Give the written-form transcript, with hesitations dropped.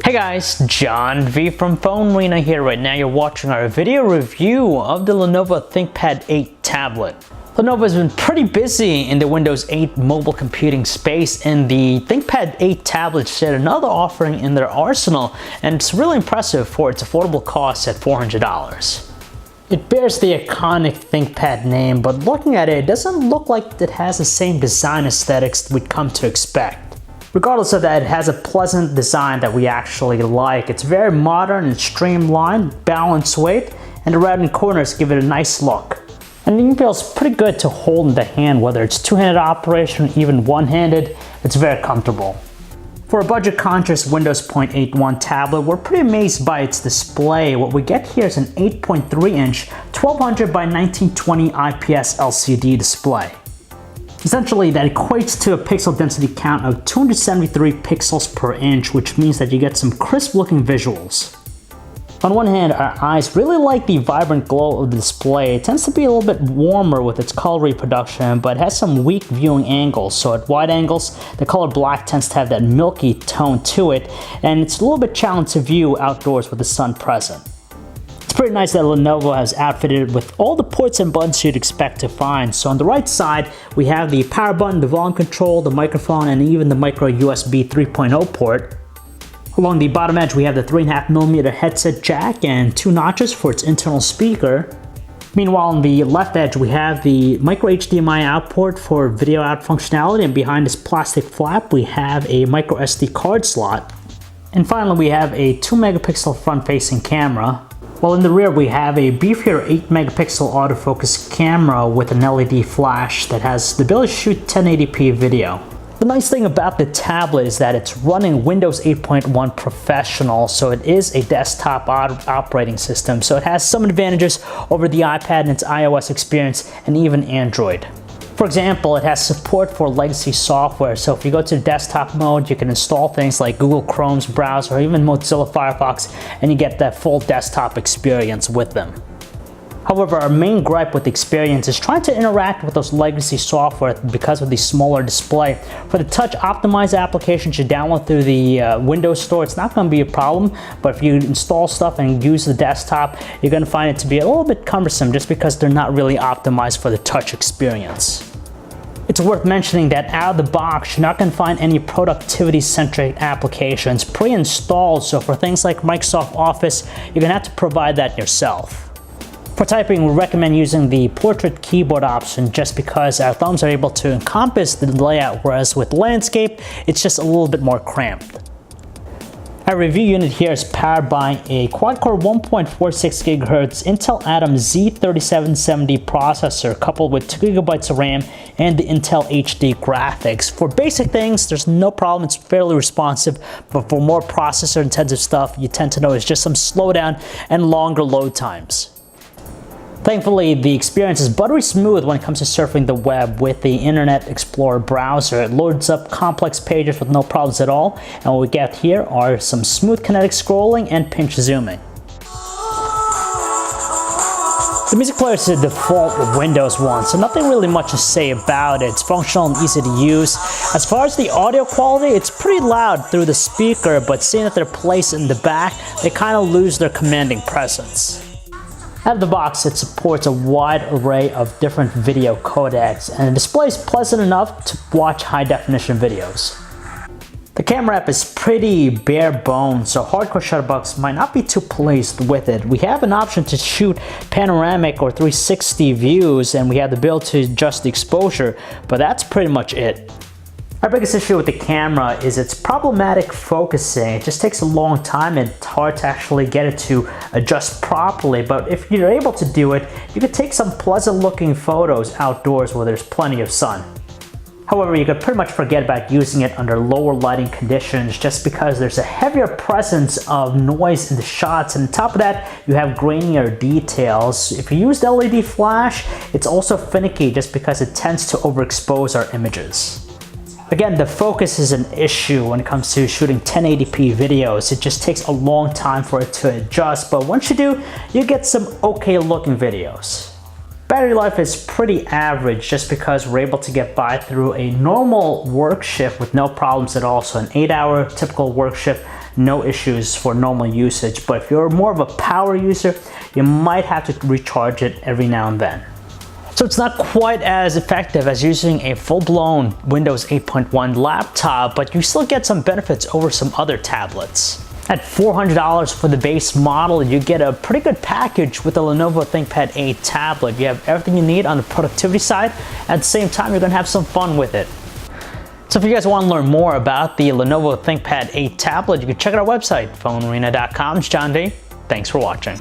Hey guys, John V from Phone Arena here. Right now you're watching our video review of the Lenovo ThinkPad 8 tablet. Lenovo has been pretty busy in the Windows 8 mobile computing space, and the ThinkPad 8 tablet shared another offering in their arsenal, and it's really impressive for its affordable cost at $400. It bears the iconic ThinkPad name, but looking at it, it doesn't look like it has the same design aesthetics we'd come to expect. Regardless of that, it has a pleasant design that we actually like. It's very modern and streamlined, balanced weight, and the rounded corners give it a nice look. And it feels pretty good to hold in the hand, whether it's two-handed operation or even one-handed. It's very comfortable. For a budget-conscious Windows 8.1 tablet, we're pretty amazed by its display. What we get here is an 8.3-inch 1200 by 1920 IPS LCD display. Essentially, that equates to a pixel density count of 273 pixels per inch, which means that you get some crisp-looking visuals. On one hand, our eyes really like the vibrant glow of the display. It tends to be a little bit warmer with its color reproduction, but it has some weak viewing angles. So at wide angles, the color black tends to have that milky tone to it, and it's a little bit challenging to view outdoors with the sun present. It's pretty nice that Lenovo has outfitted it with all the ports and buttons you'd expect to find. So on the right side, we have the power button, the volume control, the microphone, and even the micro USB 3.0 port. Along the bottom edge, we have the 3.5mm headset jack and two notches for its internal speaker. Meanwhile, on the left edge, we have the micro HDMI out port for video out functionality, and behind this plastic flap, we have a micro SD card slot. And finally, we have a 2-megapixel front-facing camera. While in the rear, we have a beefier 8-megapixel autofocus camera with an LED flash that has the ability to shoot 1080p video. The nice thing about the tablet is that it's running Windows 8.1 Professional, so it is a desktop operating system, so it has some advantages over the iPad and its iOS experience, and even Android. For example, it has support for legacy software, so if you go to desktop mode, you can install things like Google Chrome's browser or even Mozilla Firefox, and you get that full desktop experience with them. However, our main gripe with the experience is trying to interact with those legacy software because of the smaller display. For the touch-optimized applications you download through the Windows Store, it's not going to be a problem, but if you install stuff and use the desktop, you're going to find it to be a little bit cumbersome just because they're not really optimized for the touch experience. It's worth mentioning that out of the box, you're not going to find any productivity-centric applications pre-installed, so for things like Microsoft Office, you're going to have to provide that yourself. For typing, we recommend using the portrait keyboard option just because our thumbs are able to encompass the layout, whereas with landscape, it's just a little bit more cramped. Our review unit here is powered by a quad-core 1.46 GHz Intel Atom Z3770 processor coupled with 2 GB of RAM and the Intel HD graphics. For basic things, there's no problem, it's fairly responsive, but for more processor-intensive stuff, you tend to notice just some slowdown and longer load times. Thankfully, the experience is buttery smooth when it comes to surfing the web with the Internet Explorer browser. It loads up complex pages with no problems at all, and what we get here are some smooth kinetic scrolling and pinch zooming. The music player is the default Windows one, so nothing really much to say about it. It's functional and easy to use. As far as the audio quality, it's pretty loud through the speaker, but seeing that they're placed in the back, they kind of lose their commanding presence. Out of the box, it supports a wide array of different video codecs, and the display is pleasant enough to watch high-definition videos. The camera app is pretty bare bones, so hardcore shutterbugs might not be too pleased with it. We have an option to shoot panoramic or 360 views, and we have the ability to adjust the exposure, but that's pretty much it. Our biggest issue with the camera is its problematic focusing. It just takes a long time and it's hard to actually get it to adjust properly, but if you're able to do it, you can take some pleasant looking photos outdoors where there's plenty of sun. However, you could pretty much forget about using it under lower lighting conditions just because there's a heavier presence of noise in the shots, and on top of that, you have grainier details. If you use the LED flash, it's also finicky just because it tends to overexpose our images. Again, the focus is an issue when it comes to shooting 1080p videos. It just takes a long time for it to adjust, but once you do, you get some okay looking videos. Battery life is pretty average just because we're able to get by through a normal work shift with no problems at all. So an 8-hour typical work shift, no issues for normal usage. But if you're more of a power user, you might have to recharge it every now and then. So it's not quite as effective as using a full-blown Windows 8.1 laptop, but you still get some benefits over some other tablets. At $400 for the base model, you get a pretty good package with the Lenovo ThinkPad 8 tablet. You have everything you need on the productivity side. At the same time, you're gonna have some fun with it. So if you guys want to learn more about the Lenovo ThinkPad 8 tablet, you can check out our website, phonearena.com. It's John D. Thanks for watching.